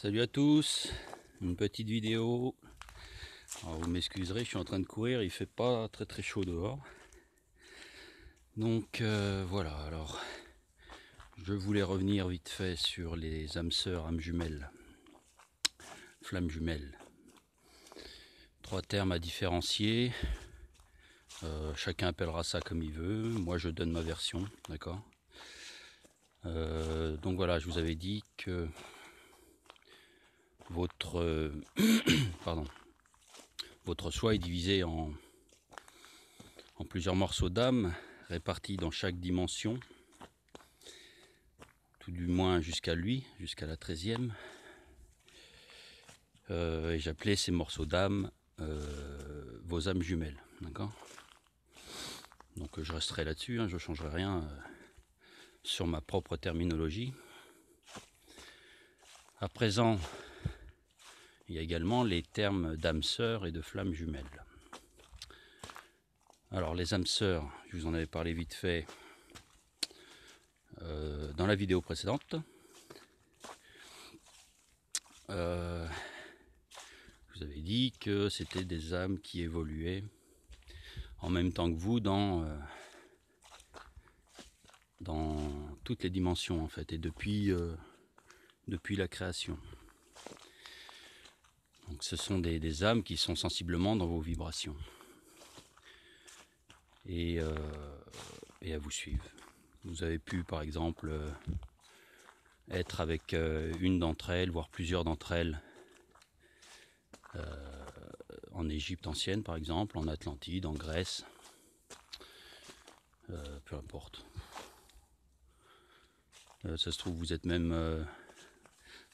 Salut à tous, une petite vidéo. Alors vous m'excuserez, je suis en train de courir, il fait pas très chaud dehors. Donc voilà, alors je voulais revenir vite fait sur les âmes sœurs, âmes jumelles, flammes jumelles. Trois termes à différencier, chacun appellera ça comme il veut, moi je donne ma version, d'accord. Donc voilà, je vous avais dit que votre votre soi est divisé en plusieurs morceaux d'âme répartis dans chaque dimension, tout du moins jusqu'à lui, jusqu'à la 13e. Et j'appelais ces morceaux d'âme vos âmes jumelles, d'accord. Donc je resterai là-dessus, hein, je ne changerai rien sur ma propre terminologie. À présent, il y a également les termes d'âmes sœurs et de flammes jumelles. Alors les âmes sœurs, je vous en avais parlé vite fait dans la vidéo précédente. Je vous avais dit que c'était des âmes qui évoluaient en même temps que vous dans toutes les dimensions en fait, et depuis la création. Donc ce sont des âmes qui sont sensiblement dans vos vibrations et à vous suivre. Vous avez pu par exemple être avec une d'entre elles, voire plusieurs d'entre elles, en Égypte ancienne par exemple, en Atlantide, en Grèce, peu importe. Ça se trouve vous êtes même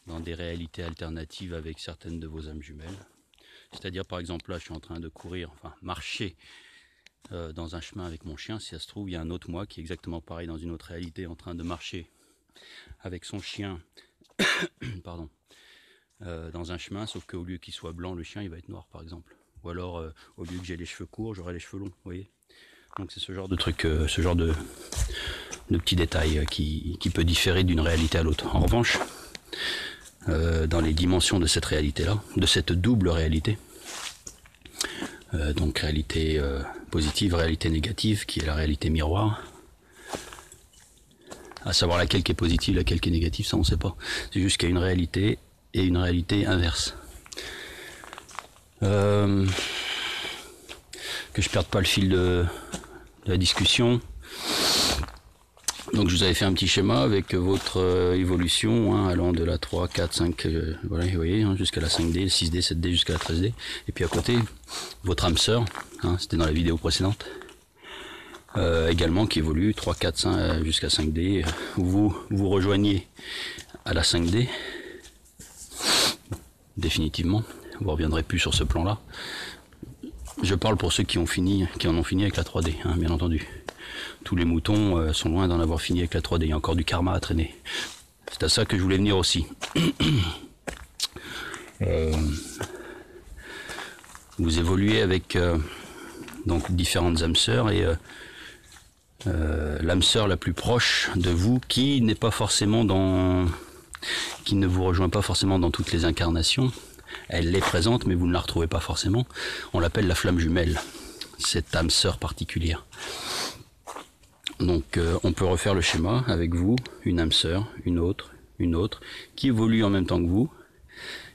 dans des réalités alternatives avec certaines de vos âmes jumelles. C'est-à-dire par exemple là je suis en train de courir, enfin marcher dans un chemin avec mon chien. Si ça se trouve il y a un autre moi qui est exactement pareil dans une autre réalité, en train de marcher avec son chien pardon, dans un chemin, sauf qu'au lieu qu'il soit blanc, le chien il va être noir par exemple. Ou alors au lieu que j'ai les cheveux courts, j'aurai les cheveux longs, vous voyez. Donc c'est ce genre de truc, ce genre de petits détails qui peut différer d'une réalité à l'autre. En revanche, dans les dimensions de cette réalité-là, de cette double réalité, donc réalité positive, réalité négative, qui est la réalité miroir, à savoir laquelle qui est positive, laquelle qui est négative, ça on ne sait pas. C'est juste qu'il y a une réalité et une réalité inverse. Que je perde pas le fil de la discussion. Donc je vous avais fait un petit schéma avec votre évolution, hein, allant de la 3, 4, 5, voilà, vous voyez, hein, jusqu'à la 5D, 6D, 7D, jusqu'à la 13D. Et puis à côté, votre âme sœur, hein, c'était dans la vidéo précédente, également qui évolue 3, 4, 5, jusqu'à 5D. Vous rejoignez à la 5D, définitivement. Vous ne reviendrez plus sur ce plan-là. Je parle pour ceux qui en ont fini avec la 3D, hein, bien entendu. Tous les moutons sont loin d'en avoir fini avec la 3D, il y a encore du karma à traîner. C'est à ça que je voulais venir aussi. Vous évoluez avec donc différentes âmes sœurs, et l'âme sœur la plus proche de vous, qui n'est pas forcément qui ne vous rejoint pas forcément dans toutes les incarnations, elle est présente mais vous ne la retrouvez pas forcément, on l'appelle la flamme jumelle, cette âme sœur particulière. Donc on peut refaire le schéma avec vous, une âme sœur, une autre, qui évolue en même temps que vous,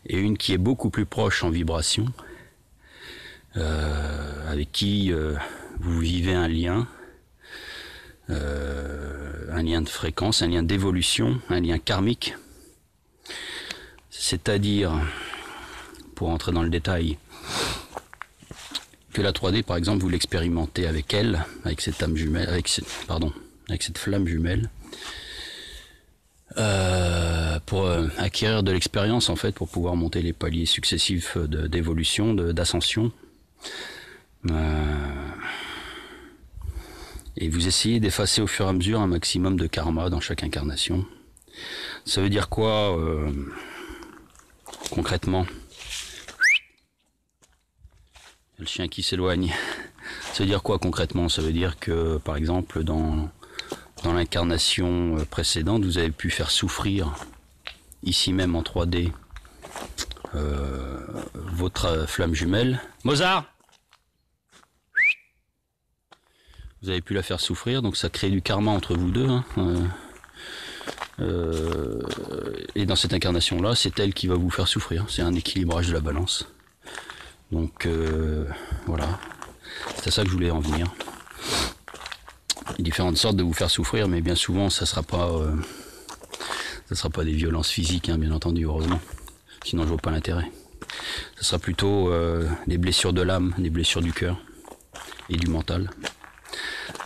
et une qui est beaucoup plus proche en vibration, avec qui vous vivez un lien de fréquence, un lien d'évolution, un lien karmique. C'est-à-dire, pour entrer dans le détail, que la 3D par exemple vous l'expérimentez avec elle, avec cette âme jumelle, avec cette flamme jumelle, pour acquérir de l'expérience en fait, pour pouvoir monter les paliers successifs d'évolution, d'ascension, et vous essayez d'effacer au fur et à mesure un maximum de karma dans chaque incarnation. Ça veut dire quoi concrètement? Le chien qui s'éloigne. Ça veut dire quoi concrètement? Ça veut dire que par exemple dans l'incarnation précédente, vous avez pu faire souffrir ici même en 3D votre flamme jumelle. Mozart! Vous avez pu la faire souffrir, donc ça crée du karma entre vous deux. Hein. Et dans cette incarnation-là, c'est elle qui va vous faire souffrir. C'est un équilibrage de la balance. Donc voilà, c'est à ça que je voulais en venir. Il y a différentes sortes de vous faire souffrir, mais bien souvent, ça sera pas des violences physiques, hein, bien entendu, heureusement. Sinon, je vois pas l'intérêt. Ça sera plutôt des blessures de l'âme, des blessures du cœur et du mental.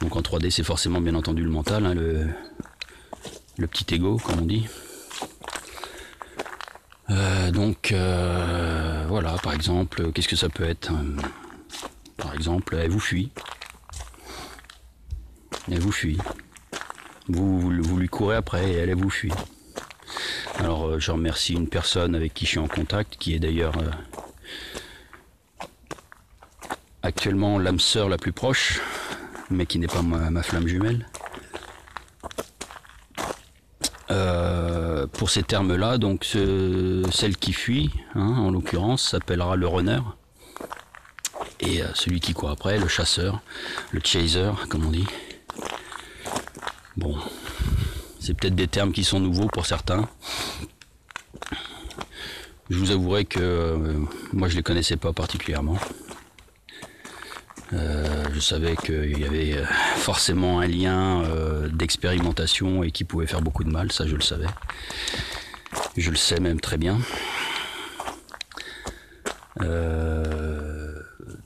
Donc en 3D, c'est forcément bien entendu le mental, hein, le petit ego, comme on dit. Voilà, par exemple, qu'est-ce que ça peut être? Par exemple, elle vous fuit. Elle vous fuit. Vous lui courez après et elle vous fuit. Alors je remercie une personne avec qui je suis en contact, qui est d'ailleurs actuellement l'âme sœur la plus proche, mais qui n'est pas ma flamme jumelle. Pour ces termes-là, donc celle qui fuit, hein, en l'occurrence, s'appellera le runner. Et celui qui court après, le chasseur, le chaser, comme on dit. Bon, c'est peut-être des termes qui sont nouveaux pour certains. Je vous avouerai que moi je les connaissais pas particulièrement. Je savais qu'il y avait forcément un lien d'expérimentation et qui pouvait faire beaucoup de mal, ça je le savais. Je le sais même très bien.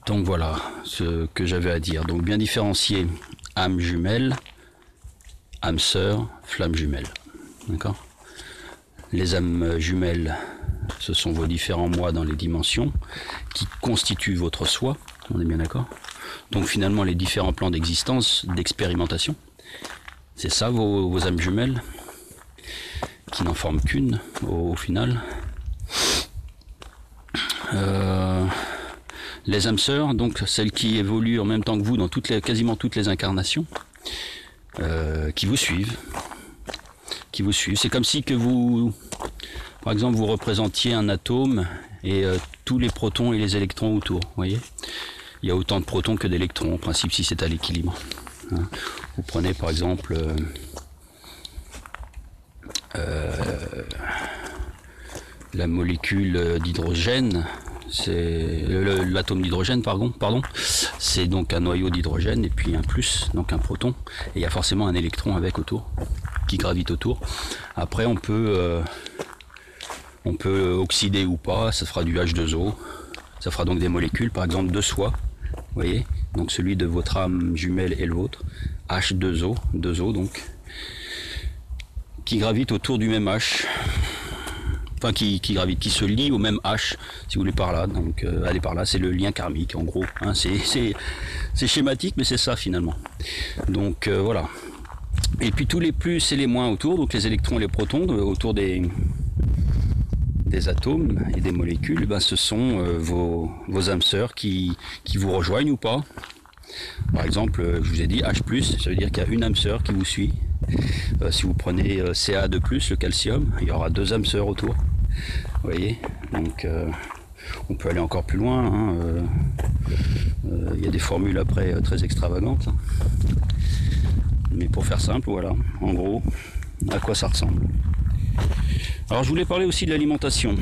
Donc voilà ce que j'avais à dire. Donc bien différencier âme jumelle, âme sœur, flamme jumelle. D'accord ? Les âmes jumelles, ce sont vos différents moi dans les dimensions qui constituent votre soi. On est bien d'accord ? Donc finalement les différents plans d'existence, d'expérimentation, c'est ça vos âmes jumelles, qui n'en forment qu'une au final. Les âmes sœurs, donc celles qui évoluent en même temps que vous dans quasiment toutes les incarnations, qui vous suivent. C'est comme si que vous, par exemple, vous représentiez un atome et tous les protons et les électrons autour, vous voyez ? Il y a autant de protons que d'électrons, en principe, si c'est à l'équilibre. Hein. Vous prenez par exemple la molécule d'hydrogène, c'est l'atome d'hydrogène, pardon, c'est donc un noyau d'hydrogène et puis un plus, donc un proton, et il y a forcément un électron avec autour, qui gravite autour. Après on peut oxyder ou pas, ça fera du H2O, ça fera donc des molécules, par exemple de soi. Vous voyez, donc celui de votre âme jumelle et le vôtre, H2O, 2O donc, qui gravite autour du même H, enfin qui gravite, qui se lie au même H, si vous voulez par là, donc allez par là, c'est le lien karmique en gros, hein, c'est schématique mais c'est ça finalement. Donc voilà. Et puis tous les plus et les moins autour, donc les électrons et les protons autour des atomes et des molécules, ben ce sont vos âmes sœurs qui vous rejoignent ou pas. Par exemple, je vous ai dit H+, ça veut dire qu'il y a une âme sœur qui vous suit. Si vous prenez Ca2+, le calcium, il y aura deux âmes sœurs autour. Vous voyez, donc on peut aller encore plus loin. Hein, il y a des formules après très extravagantes. Mais pour faire simple, voilà, en gros, à quoi ça ressemble. Alors je voulais parler aussi de l'alimentation.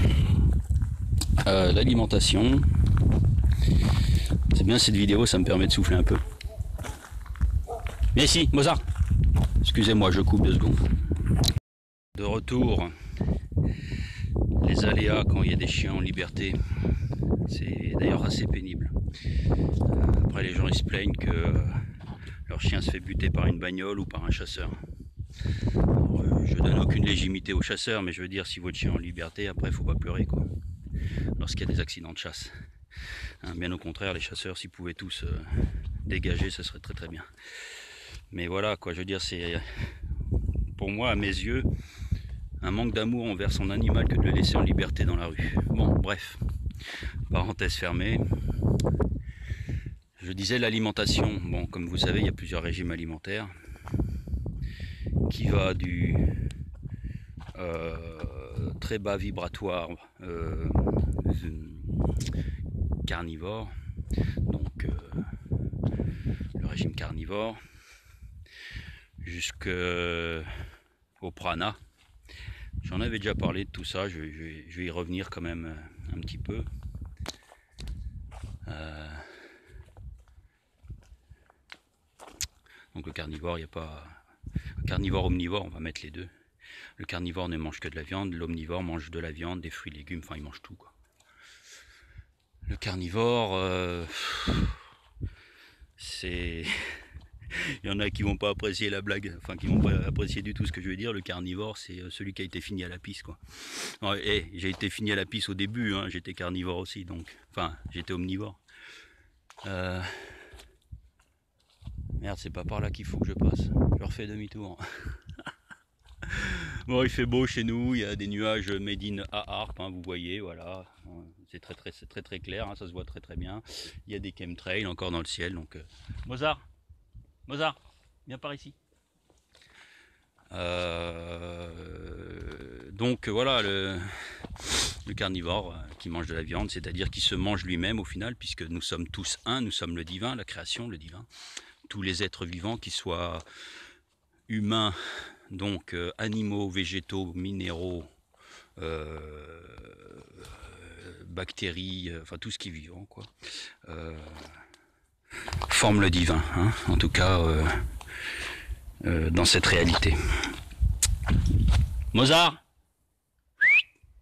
L'alimentation, c'est bien cette vidéo, ça me permet de souffler un peu. Viens ici, Mozart. Excusez-moi, je coupe 2 secondes. De retour, les aléas quand il y a des chiens en liberté, c'est d'ailleurs assez pénible. Après les gens ils se plaignent que leur chien se fait buter par une bagnole ou par un chasseur. Alors, je donne aucune légitimité aux chasseurs, mais je veux dire, si votre chien est en liberté, après il faut pas pleurer quoi. Lorsqu'il y a des accidents de chasse. Hein, bien au contraire, les chasseurs, s'ils pouvaient tous dégager, ça serait très très bien. Mais voilà quoi, je veux dire, c'est pour moi, à mes yeux, un manque d'amour envers son animal que de le laisser en liberté dans la rue. Bon, bref, parenthèse fermée. Je disais l'alimentation. Bon, comme vous savez, il y a plusieurs régimes alimentaires qui va très bas vibratoire, carnivore, donc le régime carnivore, jusqu'au prana. J'en avais déjà parlé de tout ça, je vais y revenir quand même un petit peu. Donc le carnivore, il n'y a pas... Carnivore, omnivore, on va mettre les deux. Le carnivore ne mange que de la viande, l'omnivore mange de la viande, des fruits, légumes, enfin il mange tout, quoi. Le carnivore, c'est... Il y en a qui vont pas apprécier la blague, enfin qui vont pas apprécier du tout ce que je veux dire. Le carnivore, c'est celui qui a été fini à la pisse, quoi. J'ai été fini à la pisse au début, hein, j'étais carnivore aussi, donc... Enfin, j'étais omnivore. Merde, c'est pas par là qu'il faut que je passe. Je refais demi-tour. Bon, il fait beau chez nous, il y a des nuages made in Harp, hein, vous voyez, voilà. C'est très clair, hein, ça se voit très bien. Il y a des chemtrails encore dans le ciel, donc... Mozart, viens par ici. Donc voilà, le carnivore qui mange de la viande, c'est-à-dire qui se mange lui-même au final, puisque nous sommes tous un, nous sommes le divin, la création, le divin. Tous les êtres vivants, qu'ils soient humains, donc animaux, végétaux, minéraux, bactéries, enfin tout ce qui est vivant, quoi, forme le divin, hein, en tout cas dans cette réalité. Mozart,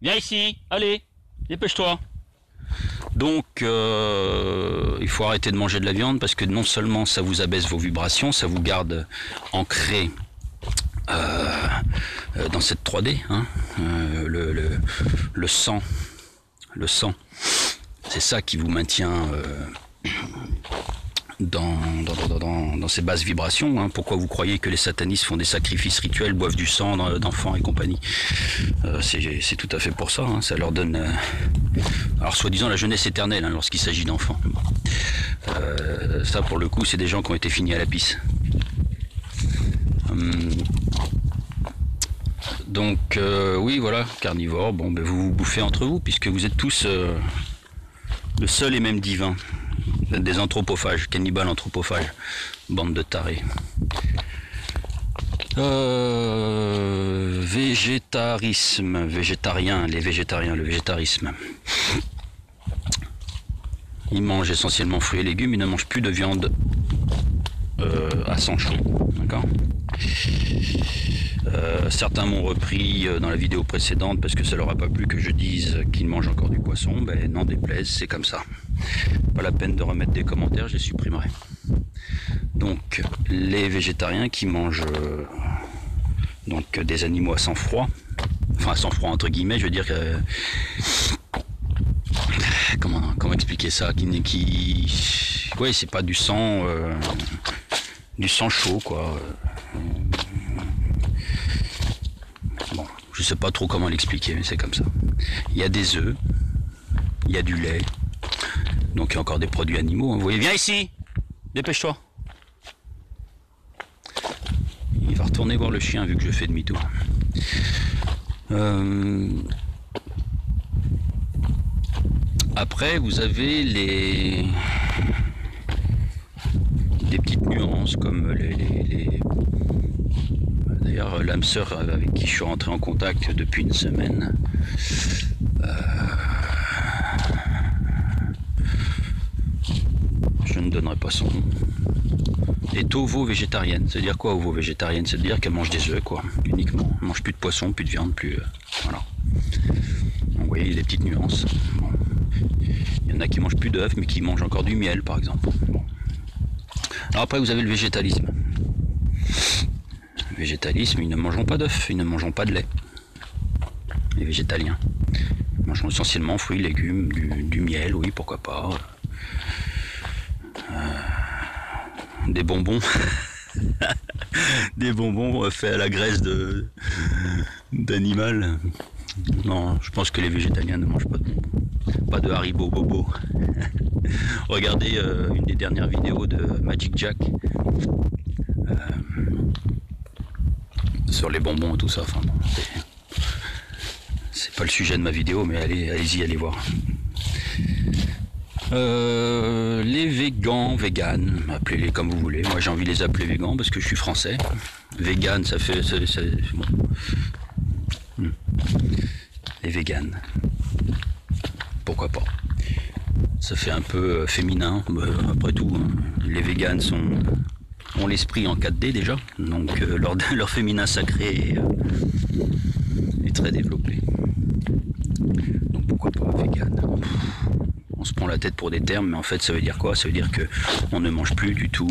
viens ici, allez, dépêche-toi. Donc il faut arrêter de manger de la viande parce que non seulement ça vous abaisse vos vibrations, ça vous garde ancré dans cette 3D, hein, le sang, c'est ça qui vous maintient dans ces basses vibrations, hein. Pourquoi vous croyez que les satanistes font des sacrifices rituels, boivent du sang d'enfants et compagnie? C'est tout à fait pour ça, hein. Ça leur donne alors soi-disant la jeunesse éternelle, hein, lorsqu'il s'agit d'enfants. Ça pour le coup c'est des gens qui ont été finis à la pisse. Donc oui voilà, carnivore, bon ben vous vous bouffez entre vous puisque vous êtes tous le seul et même divin. Vous êtes des anthropophages, cannibales anthropophages, bande de tarés. Végétarisme, végétarien, les végétariens, le végétarisme. Ils mangent essentiellement fruits et légumes, ils ne mangent plus de viande à sang chaud, d'accord. Certains m'ont repris dans la vidéo précédente parce que ça leur a pas plu que je dise qu'ils mangent encore du poisson. Ben n'en déplaise, c'est comme ça. Pas la peine de remettre des commentaires, je les supprimerai. Donc les végétariens qui mangent donc des animaux à sang froid, enfin à sang froid entre guillemets, je veux dire que comment expliquer ça, ouais, c'est pas du sang chaud quoi. Bon, je sais pas trop comment l'expliquer, mais c'est comme ça. Il y a des œufs, il y a du lait, donc il y a encore des produits animaux. Vous voyez, viens ici, dépêche-toi. Il va retourner voir le chien vu que je fais demi-tour. Après, vous avez des petites nuances comme D'ailleurs, l'âme sœur avec qui je suis rentré en contact depuis une semaine, je ne donnerai pas son nom, est ovo-végétarienne. C'est-à-dire quoi, ovo-végétarienne? C'est-à-dire qu'elle mange des œufs, quoi, uniquement. Elle mange plus de poisson, plus de viande, plus... voilà. Donc, vous voyez, des petites nuances. Bon. Il y en a qui mangent plus d'œufs, mais qui mangent encore du miel, par exemple. Bon. Alors après, vous avez le végétalisme. Le végétalisme, ils ne mangeront pas d'œufs, ils ne mangeront pas de lait. Les végétaliens. Ils mangeront essentiellement fruits, légumes, du miel, oui, pourquoi pas. Des bonbons. Des bonbons faits à la graisse d'animal. Non, je pense que les végétaliens ne mangent pas de bonbons. Pas de Haribo Bobo. Regardez une des dernières vidéos de Magic Jack sur les bonbons et tout ça. Enfin, bon, c'est pas le sujet de ma vidéo, mais allez-y, allez voir. Les végans, véganes, appelez-les comme vous voulez. Moi j'ai envie de les appeler végans parce que je suis français. Vegan, ça fait... bon. Les véganes. Pourquoi pas? Ça fait un peu féminin. Après tout, les véganes ont l'esprit en 4D déjà. Donc leur féminin sacré est très développé. Donc pourquoi pas vegan? On se prend la tête pour des termes, mais en fait ça veut dire quoi? Ça veut dire que on ne mange plus du tout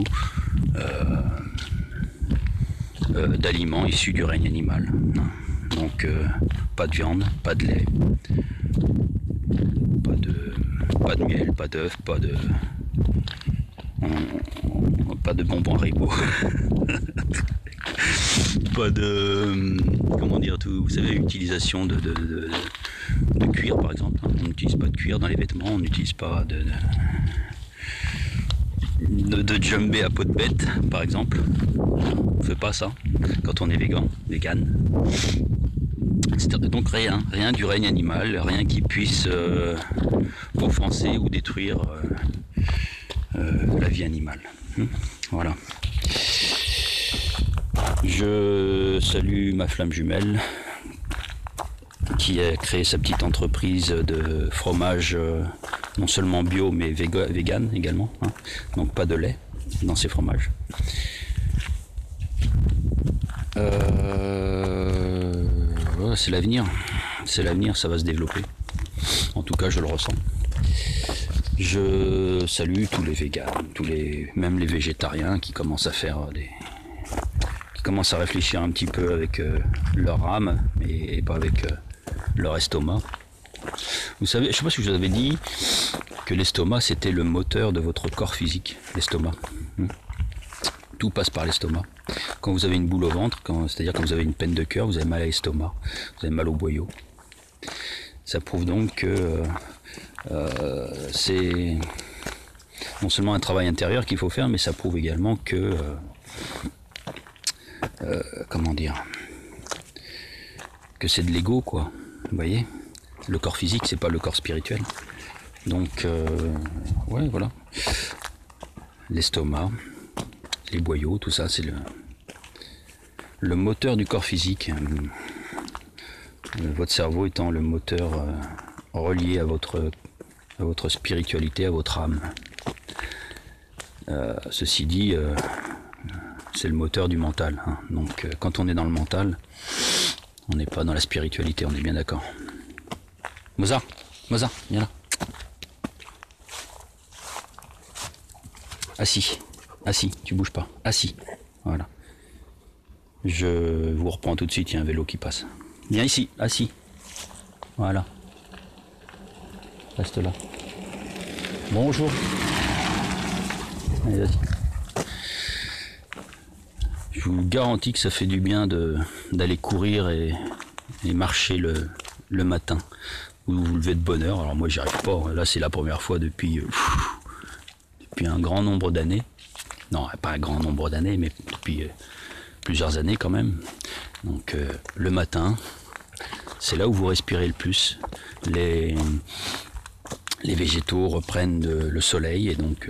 d'aliments issus du règne animal. Donc pas de viande, pas de lait, pas de miel, pas d'œufs, pas de bonbons Haribo. Pas de, comment dire, tout, vous savez, utilisation de cuir par exemple. On n'utilise pas de cuir dans les vêtements, on n'utilise pas de djembé à peau de bête par exemple. On fait pas ça quand on est vegan. Donc rien du règne animal, rien qui puisse offenser ou détruire la vie animale. Voilà. Je salue ma flamme jumelle qui a créé sa petite entreprise de fromage non seulement bio mais vegan également, hein. Donc pas de lait dans ses fromages. C'est l'avenir, ça va se développer. En tout cas, je le ressens. Je salue tous les véganes, même les végétariens qui commencent à commencent à réfléchir un petit peu avec leur âme et pas avec leur estomac. Vous savez, je ne sais pas si je vous avais dit que l'estomac c'était le moteur de votre corps physique, l'estomac. Tout passe par l'estomac. Quand vous avez une boule au ventre, c'est-à-dire quand vous avez une peine de cœur, vous avez mal à l'estomac, vous avez mal au boyau. Ça prouve donc que c'est non seulement un travail intérieur qu'il faut faire, mais ça prouve également que comment dire, que c'est de l'ego, quoi. Vous voyez, le corps physique, c'est pas le corps spirituel. Donc ouais, voilà, l'estomac, les boyaux, tout ça, c'est le moteur du corps physique. Votre cerveau étant le moteur relié à votre spiritualité, à votre âme. Ceci dit, c'est le moteur du mental, hein. Donc quand on est dans le mental, on n'est pas dans la spiritualité, on est bien d'accord. Mozart, viens là. Assis, tu bouges pas. Assis, voilà. Je vous reprends tout de suite, il y a un vélo qui passe. Viens ici, assis. Voilà. Reste là. Bonjour. Allez, vas-y. Je vous garantis que ça fait du bien d'aller courir et marcher le matin. Vous vous levez de bonne heure. Alors moi j'y arrive pas. Là c'est la première fois depuis un grand nombre d'années. Non, pas un grand nombre d'années, mais depuis plusieurs années quand même. Donc le matin, c'est là où vous respirez le plus. Les végétaux reprennent le soleil et donc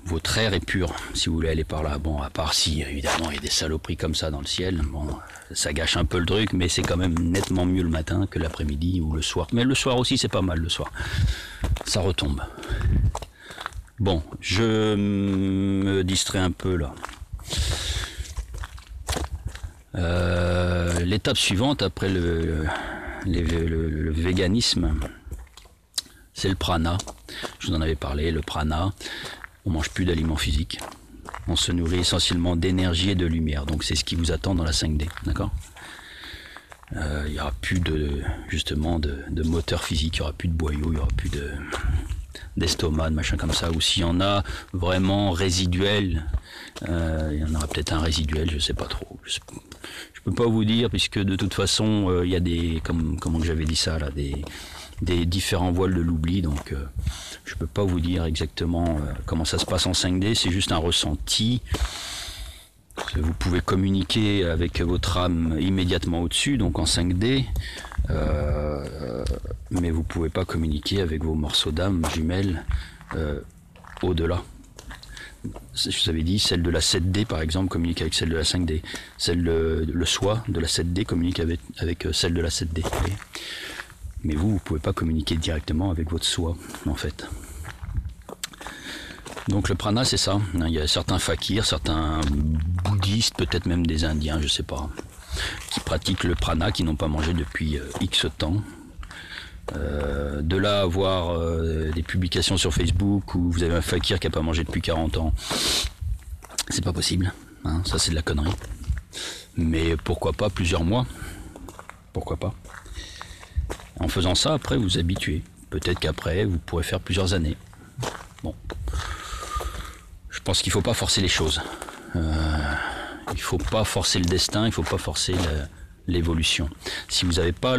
votre air est pur si vous voulez aller par là. Bon, à part si évidemment il y a des saloperies comme ça dans le ciel, bon, ça gâche un peu le truc, mais c'est quand même nettement mieux le matin que l'après-midi ou le soir. Mais le soir aussi c'est pas mal, le soir. Ça retombe. Bon, je me distrais un peu là. L'étape suivante après le véganisme, c'est le prana. Je vous en avais parlé, le prana. On mange plus d'aliments physiques. On se nourrit essentiellement d'énergie et de lumière. Donc c'est ce qui vous attend dans la 5D, d'accord ? Il n'y aura plus justement de moteur physique, il n'y aura plus de boyaux, il n'y aura plus d'estomac, de machin comme ça. Ou s'il y en a vraiment résiduel, il y en aura peut-être un résiduel, je sais pas trop. Je peux pas vous dire, puisque de toute façon, il y a des, comment j'avais dit ça là, des différents voiles de l'oubli, donc je peux pas vous dire exactement comment ça se passe en 5D, c'est juste un ressenti Vous pouvez communiquer avec votre âme immédiatement au-dessus, donc en 5D, mais vous ne pouvez pas communiquer avec vos morceaux d'âme jumelles au-delà. Je vous avais dit, celle de la 7D par exemple communique avec celle de la 5D. Le soi de la 7D communique avec celle de la 7D. Mais vous ne pouvez pas communiquer directement avec votre soi, en fait. Donc le prana, c'est ça. Il y a certains fakirs, certains bouddhistes, peut-être même des indiens, je sais pas, qui pratiquent le prana, qui n'ont pas mangé depuis X temps. De là à voir des publications sur Facebook où vous avez un fakir qui n'a pas mangé depuis 40 ans, c'est pas possible, hein, ça c'est de la connerie. Mais pourquoi pas plusieurs mois, pourquoi pas. En faisant ça, après vous vous habituez. Peut-être qu'après vous pourrez faire plusieurs années. Bon, je pense qu'il ne faut pas forcer les choses. Il ne faut pas forcer le destin, il ne faut pas forcer l'évolution. Si vous n'avez pas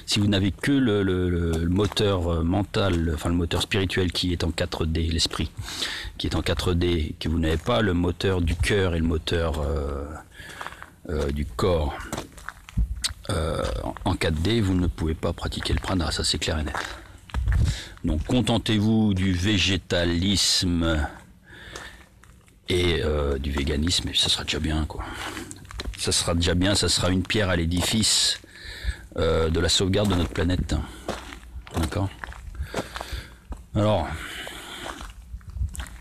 si vous n'avez que le moteur mental, enfin le moteur spirituel qui est en 4D, l'esprit, qui est en 4D, que vous n'avez pas le moteur du cœur et le moteur du corps en 4D, vous ne pouvez pas pratiquer le prana, ça c'est clair et net. Donc contentez-vous du végétalisme et du véganisme, et ça sera déjà bien, quoi. Ça sera déjà bien, ça sera une pierre à l'édifice de la sauvegarde de notre planète. D'accord? Alors,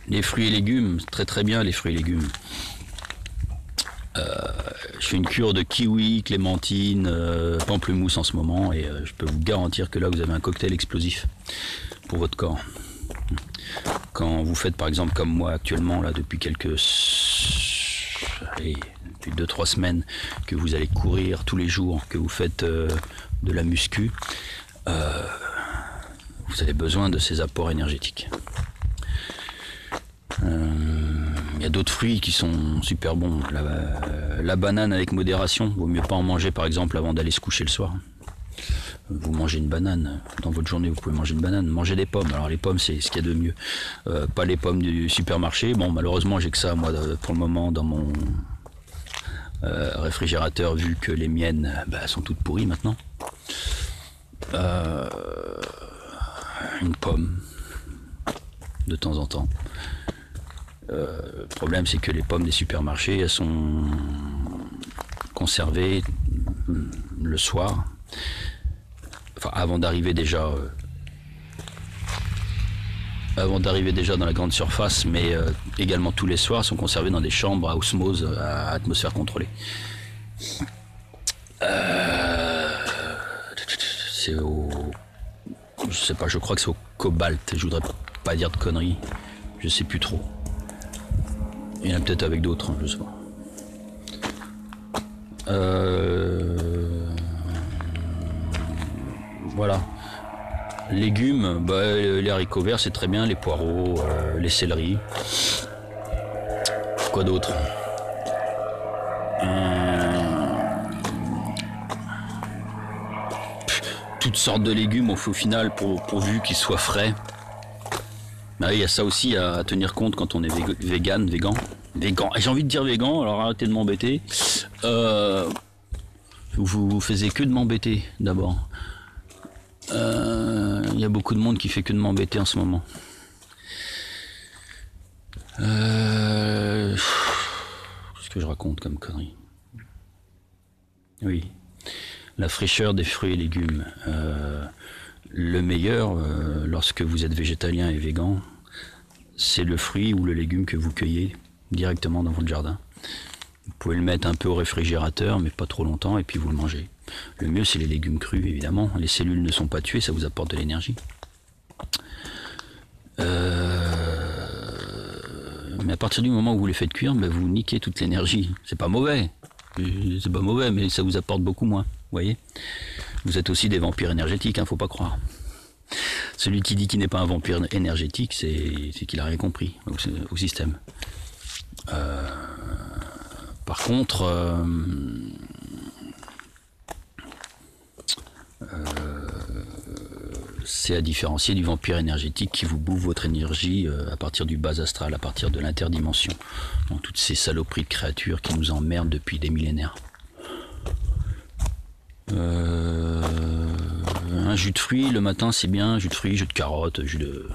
les fruits et légumes, très très bien les fruits et légumes. Je fais une cure de kiwi, clémentine, pamplemousse en ce moment, et je peux vous garantir que là vous avez un cocktail explosif pour votre corps. Quand vous faites par exemple comme moi actuellement, là depuis depuis 2-3 semaines, que vous allez courir tous les jours, que vous faites de la muscu, vous avez besoin de ces apports énergétiques. Il y a d'autres fruits qui sont super bons. La banane avec modération, vaut mieux pas en manger par exemple avant d'aller se coucher le soir. Vous mangez une banane, dans votre journée vous pouvez manger une banane, mangez des pommes. Alors les pommes c'est ce qu'il y a de mieux, pas les pommes du supermarché. Bon, malheureusement j'ai que ça moi pour le moment dans mon réfrigérateur, vu que les miennes sont toutes pourries maintenant. Une pomme de temps en temps. Le problème c'est que les pommes des supermarchés elles sont conservées le soir, enfin avant d'arriver déjà dans la grande surface, mais également tous les soirs sont conservées dans des chambres à osmose, à atmosphère contrôlée. C'est je sais pas, je crois que c'est au cobalt, je voudrais pas dire de conneries, je sais plus trop. Il y en a peut-être avec d'autres, je sais pas. Voilà. Légumes, les haricots verts c'est très bien, les poireaux, les céleris. Quoi d'autre? Toutes sortes de légumes au final pourvu qu'ils soient frais. Il y a ça aussi à tenir compte quand on est végan. J'ai envie de dire végan, alors arrêtez de m'embêter. Vous faisiez que de m'embêter d'abord. Il y a beaucoup de monde qui fait que de m'embêter en ce moment. Qu'est-ce que je raconte comme connerie? Oui, la fraîcheur des fruits et légumes. Le meilleur, lorsque vous êtes végétalien et végan, c'est le fruit ou le légume que vous cueillez directement dans votre jardin. Vous pouvez le mettre un peu au réfrigérateur, mais pas trop longtemps, et puis vous le mangez. Le mieux, c'est les légumes crus, évidemment. Les cellules ne sont pas tuées, ça vous apporte de l'énergie. Mais à partir du moment où vous les faites cuire, vous niquez toute l'énergie. C'est pas mauvais. C'est pas mauvais, mais ça vous apporte beaucoup moins. Vous voyez? Vous êtes aussi des vampires énergétiques, faut pas croire. Celui qui dit qu'il n'est pas un vampire énergétique, c'est qu'il a rien compris au système. Par contre, c'est à différencier du vampire énergétique qui vous bouffe votre énergie à partir du bas astral, à partir de l'interdimension. Donc, toutes ces saloperies de créatures qui nous emmerdent depuis des millénaires. Un jus de fruits le matin c'est bien, jus de fruits, jus de carotte, jus de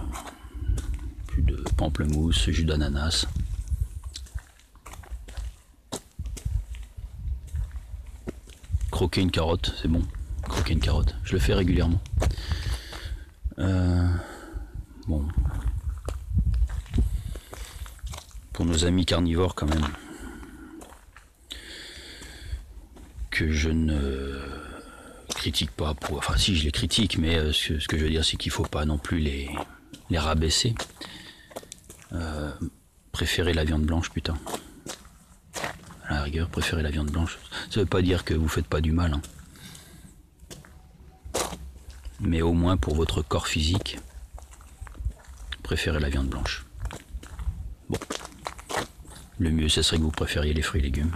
pamplemousse, jus d'ananas. Croquer une carotte, c'est bon. Croquer une carotte, je le fais régulièrement. Bon. Pour nos amis carnivores quand même, que je ne critique pas, enfin si je les critique, mais ce que je veux dire c'est qu'il ne faut pas non plus les rabaisser. Préférez la viande blanche, putain. À la rigueur, préférez la viande blanche. Ça veut pas dire que vous faites pas du mal, hein. Mais au moins pour votre corps physique, préférez la viande blanche. Bon. Le mieux, ce serait que vous préfériez les fruits et légumes.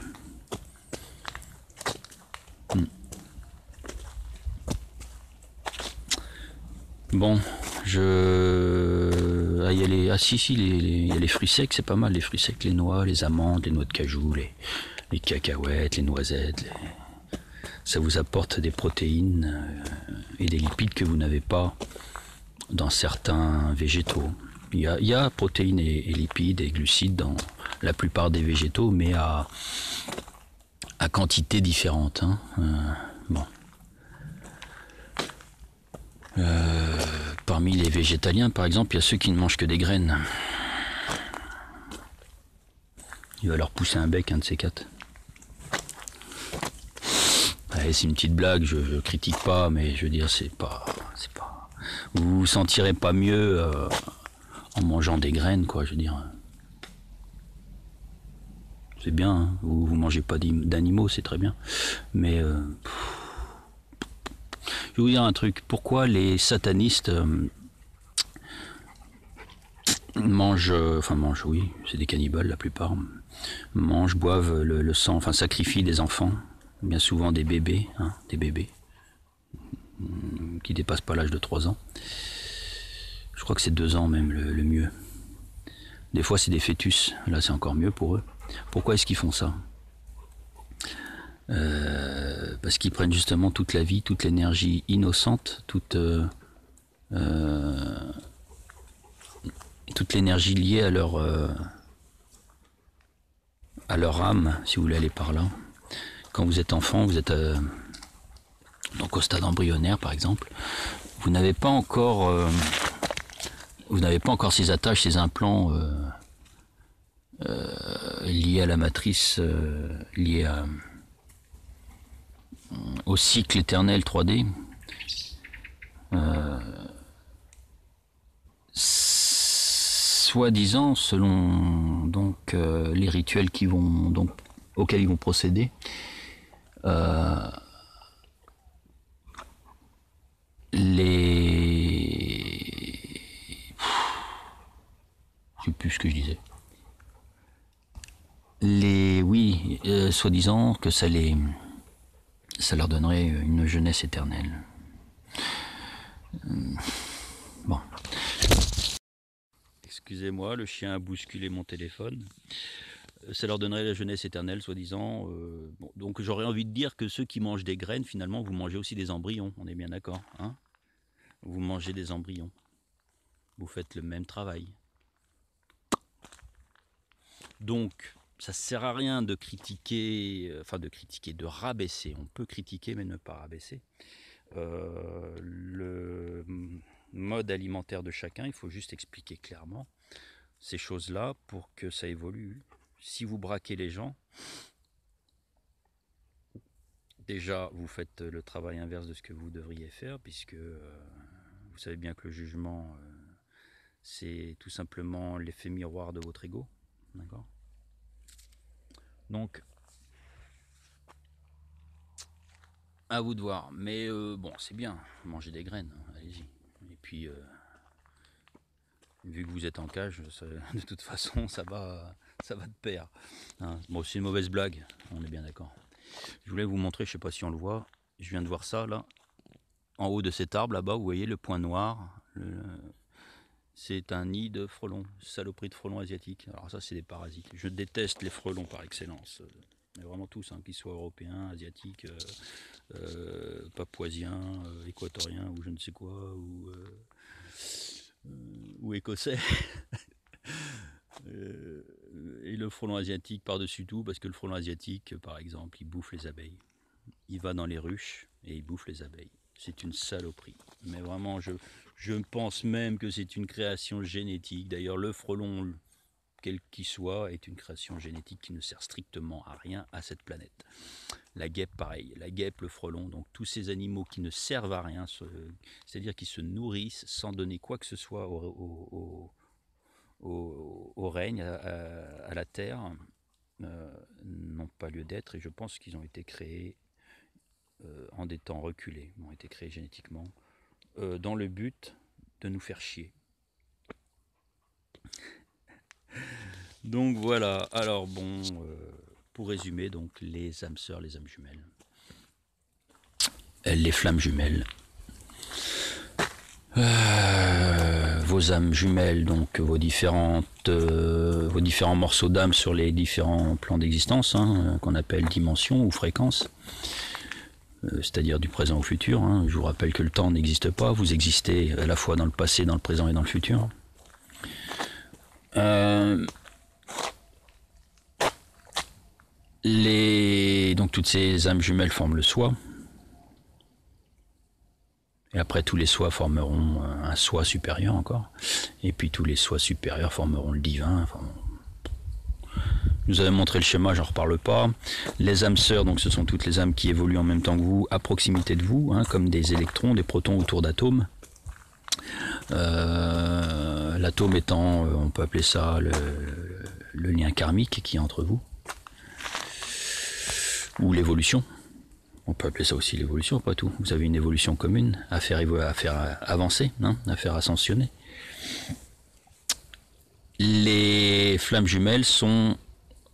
Bon, ah, il y a il y a les fruits secs, c'est pas mal, les fruits secs, les noix, les amandes, les noix de cajou, les cacahuètes, les noisettes. Ça vous apporte des protéines et des lipides que vous n'avez pas dans certains végétaux. Il y a protéines et lipides et glucides dans la plupart des végétaux, mais à quantité différente, hein. Bon. Parmi les végétaliens, par exemple, il y a ceux qui ne mangent que des graines. Il va leur pousser un bec, un de ces quatre. Allez, c'est une petite blague, je critique pas, mais je veux dire, c'est pas. Vous vous sentirez pas mieux en mangeant des graines, quoi, je veux dire. C'est bien, hein, vous mangez pas d'animaux, c'est très bien. Mais je vais vous dire un truc, pourquoi les satanistes mangent, oui, c'est des cannibales la plupart, mangent, boivent le sang, enfin sacrifient des enfants, bien souvent des bébés, hein, qui dépassent pas l'âge de 3 ans. Je crois que c'est 2 ans même le mieux. Des fois c'est des fœtus, là c'est encore mieux pour eux. Pourquoi est-ce qu'ils font ça ? Parce qu'ils prennent justement toute la vie, toute l'énergie innocente, toute l'énergie liée à leur âme, si vous voulez aller par là. Quand vous êtes enfant, vous êtes donc au stade embryonnaire par exemple, vous n'avez pas encore ces attaches, ces implants liés à la matrice, liés au cycle éternel 3D. Soi-disant, selon donc les rituels auxquels ils vont procéder, je sais plus ce que je disais. Soi-disant que ça leur donnerait une jeunesse éternelle. Bon. Excusez-moi, le chien a bousculé mon téléphone. Ça leur donnerait la jeunesse éternelle, soi-disant. Bon, donc j'aurais envie de dire que ceux qui mangent des graines, finalement, vous mangez aussi des embryons. On est bien d'accord, hein ? Vous mangez des embryons. Vous faites le même travail. Donc, ça ne sert à rien de critiquer, de rabaisser. On peut critiquer, mais ne pas rabaisser. Le mode alimentaire de chacun, il faut juste expliquer clairement ces choses-là pour que ça évolue. Si vous braquez les gens, déjà vous faites le travail inverse de ce que vous devriez faire, puisque vous savez bien que le jugement, c'est tout simplement l'effet miroir de votre ego. D'accord ? Donc, à vous de voir. Mais bon, c'est bien, manger des graines, hein, allez-y. Et puis, vu que vous êtes en cage, de toute façon, ça va de pair. Hein. Bon, c'est une mauvaise blague, on est bien d'accord. Je voulais vous montrer, je sais pas si on le voit, je viens de voir ça là. en haut de cet arbre là-bas, vous voyez le point noir. C'est un nid de frelons, saloperie de frelons asiatiques. Alors ça, c'est des parasites. Je déteste les frelons par excellence. Mais vraiment tous, hein, qu'ils soient européens, asiatiques, papouasiens, équatoriens ou je ne sais quoi, ou écossais. Et le frelon asiatique par-dessus tout, parce que le frelon asiatique, par exemple, il bouffe les abeilles. Il va dans les ruches et il bouffe les abeilles. C'est une saloperie. Mais vraiment, je pense même que c'est une création génétique. D'ailleurs, le frelon, quel qu'il soit, est une création génétique qui ne sert strictement à rien à cette planète. La guêpe, pareil. La guêpe, le frelon, donc tous ces animaux qui ne servent à rien, c'est-à-dire qui se nourrissent sans donner quoi que ce soit au règne, à la terre, n'ont pas lieu d'être. Et je pense qu'ils ont été créés en des temps reculés, ont été créés génétiquement, dans le but de nous faire chier. Donc voilà, alors bon, pour résumer, donc les âmes sœurs, les âmes jumelles, les flammes jumelles, vos âmes jumelles, donc vos différents morceaux d'âme sur les différents plans d'existence, hein, qu'on appelle dimensions ou fréquences, c'est-à-dire du présent au futur. Hein. Je vous rappelle que le temps n'existe pas, vous existez à la fois dans le passé, dans le présent et dans le futur. Donc toutes ces âmes jumelles forment le soi. Et après, tous les sois formeront un soi supérieur encore. Et puis tous les sois supérieurs formeront le divin. Enfin, je vous avais montré le schéma, j'en reparle pas. Les âmes sœurs, donc ce sont toutes les âmes qui évoluent en même temps que vous, à proximité de vous, hein, comme des électrons, des protons autour d'atomes. L'atome étant, on peut appeler ça le lien karmique qui est entre vous. Ou l'évolution. On peut appeler ça aussi l'évolution, pas tout. Vous avez une évolution commune à faire avancer, hein, à faire ascensionner. Les flammes jumelles sont...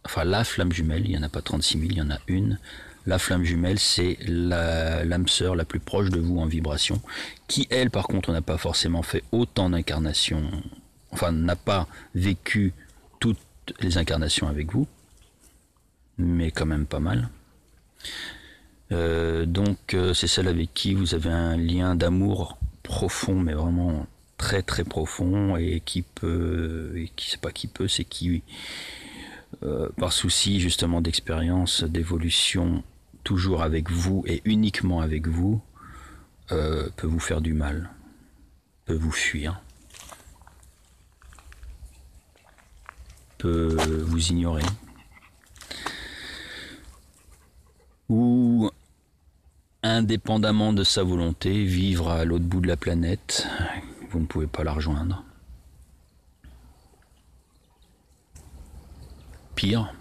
Enfin, la flamme jumelle, il n'y en a pas 36 000, il y en a une. La flamme jumelle, c'est l'âme sœur la plus proche de vous en vibration, qui, elle, par contre, n'a pas forcément fait autant d'incarnations, enfin, n'a pas vécu toutes les incarnations avec vous, mais quand même pas mal. Donc c'est celle avec qui vous avez un lien d'amour profond, mais vraiment très très profond, et qui c'est pas qui peut, c'est qui par souci justement d'expérience, d'évolution, toujours avec vous et uniquement avec vous, peut vous faire du mal, peut vous fuir, peut vous ignorer, ou indépendamment de sa volonté, vivre à l'autre bout de la planète, vous ne pouvez pas la rejoindre. Pire,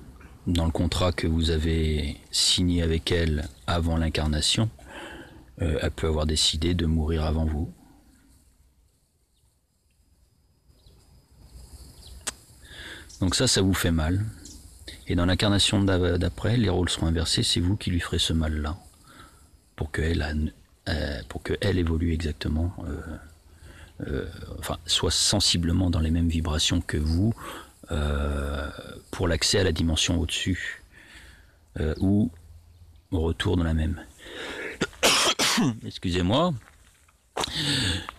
dans le contrat que vous avez signé avec elle avant l'incarnation, elle peut avoir décidé de mourir avant vous. Donc ça vous fait mal. Et dans l'incarnation d'après, les rôles seront inversés, c'est vous qui lui ferez ce mal-là. Pour qu'elle évolue exactement, enfin, soit sensiblement dans les mêmes vibrations que vous, pour l'accès à la dimension au-dessus, ou au retour dans la même. Excusez-moi,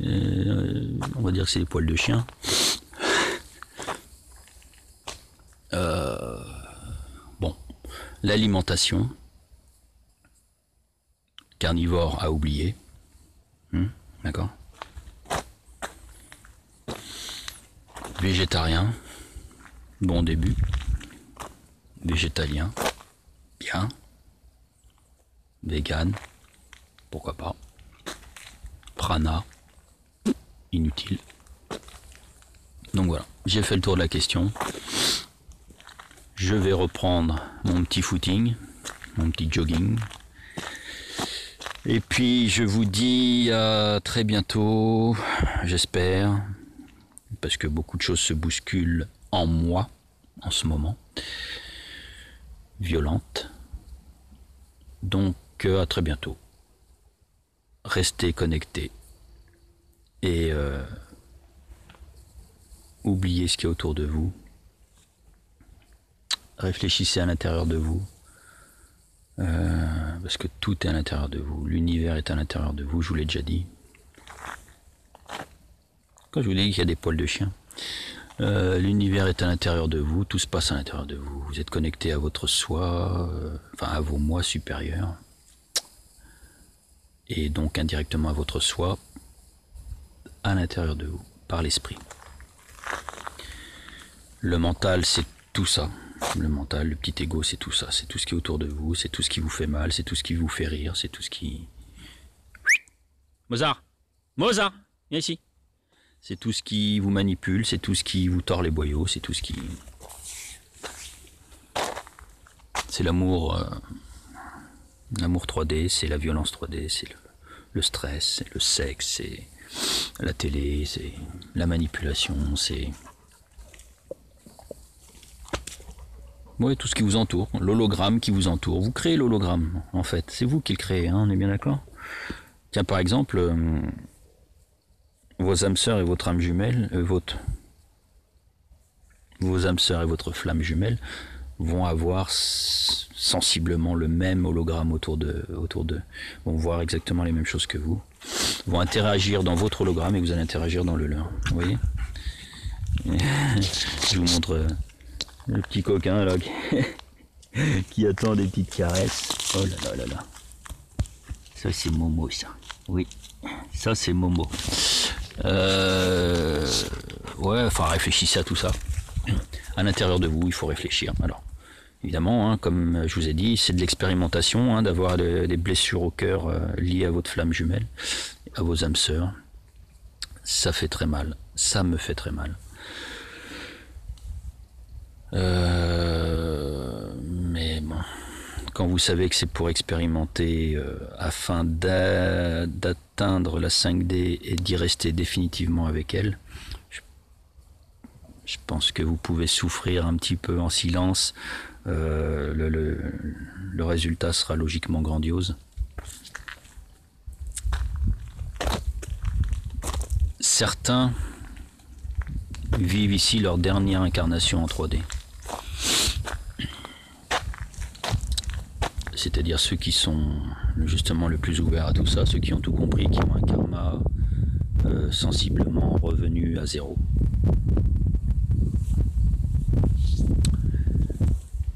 on va dire que c'est des poils de chien. Bon, l'alimentation, carnivore à oublier, d'accord. Végétarien, bon début. Végétalien, bien. Vegan, pourquoi pas. Prana, inutile. Donc voilà, j'ai fait le tour de la question. Je vais reprendre mon petit footing, mon petit jogging. Et puis je vous dis à très bientôt, j'espère, parce que beaucoup de choses se bousculent en moi en ce moment, violentes. Donc à très bientôt. restez connectés et oubliez ce qui est autour de vous. Réfléchissez à l'intérieur de vous, parce que tout est à l'intérieur de vous. L'univers est à l'intérieur de vous, je vous l'ai déjà dit. Quand je vous dis qu'il y a des poils de chien, l'univers est à l'intérieur de vous, tout se passe à l'intérieur de vous. Vous êtes connecté à votre soi, enfin à vos moi supérieurs, et donc indirectement à votre soi, à l'intérieur de vous, par l'esprit. Le mental, c'est tout ça. Le mental, le petit ego, c'est tout ça. C'est tout ce qui est autour de vous, c'est tout ce qui vous fait mal, c'est tout ce qui vous fait rire, c'est tout ce qui... Mozart, Mozart, viens ici. C'est tout ce qui vous manipule, c'est tout ce qui vous tord les boyaux, c'est tout ce qui... C'est l'amour, l'amour 3D, c'est la violence 3D, c'est le stress, c'est le sexe, c'est la télé, c'est la manipulation, c'est... Oui, tout ce qui vous entoure, l'hologramme qui vous entoure. Vous créez l'hologramme, en fait. C'est vous qui le créez, hein, on est bien d'accord? Tiens, par exemple, vos âmes sœurs et votre âme jumelle, vos âmes sœurs et votre flamme jumelle vont avoir sensiblement le même hologramme autour d'eux, vont voir exactement les mêmes choses que vous, vont interagir dans votre hologramme et vous allez interagir dans le leur. Vous voyez? Je vous montre... le petit coquin là qui attend des petites caresses. Oh là là là là. Ça c'est Momo ça. Oui, ça c'est Momo. Ouais, enfin réfléchissez à tout ça. À l'intérieur de vous, il faut réfléchir. Alors, évidemment, hein, comme je vous ai dit, c'est de l'expérimentation, hein, d'avoir des blessures au cœur liées à votre flamme jumelle, à vos âmes sœurs. Ça fait très mal. Ça me fait très mal. Mais bon, quand vous savez que c'est pour expérimenter afin d'atteindre la 5D et d'y rester définitivement avec elle, je pense que vous pouvez souffrir un petit peu en silence. Le résultat sera logiquement grandiose. Certains vivent ici leur dernière incarnation en 3D. C'est-à-dire ceux qui sont justement le plus ouverts à tout ça, ceux qui ont tout compris, qui ont un karma sensiblement revenu à zéro.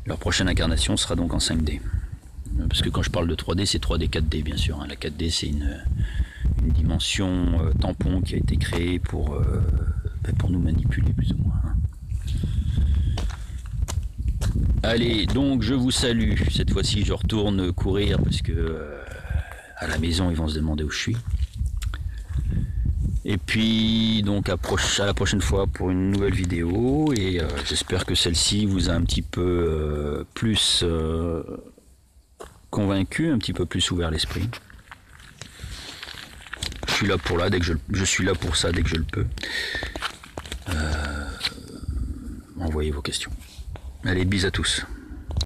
Leur prochaine incarnation sera donc en 5D. Parce que quand je parle de 3D, c'est 3D 4D bien sûr. La 4D c'est une dimension tampon qui a été créée pour nous manipuler plus ou moins. Allez, donc je vous salue. Cette fois-ci, je retourne courir parce que à la maison, ils vont se demander où je suis. Et puis, donc à la prochaine fois pour une nouvelle vidéo. Et j'espère que celle-ci vous a un petit peu plus convaincu, un petit peu plus ouvert l'esprit. Je suis là pour je suis là pour ça dès que je le peux. Envoyez vos questions. Allez, bis à tous.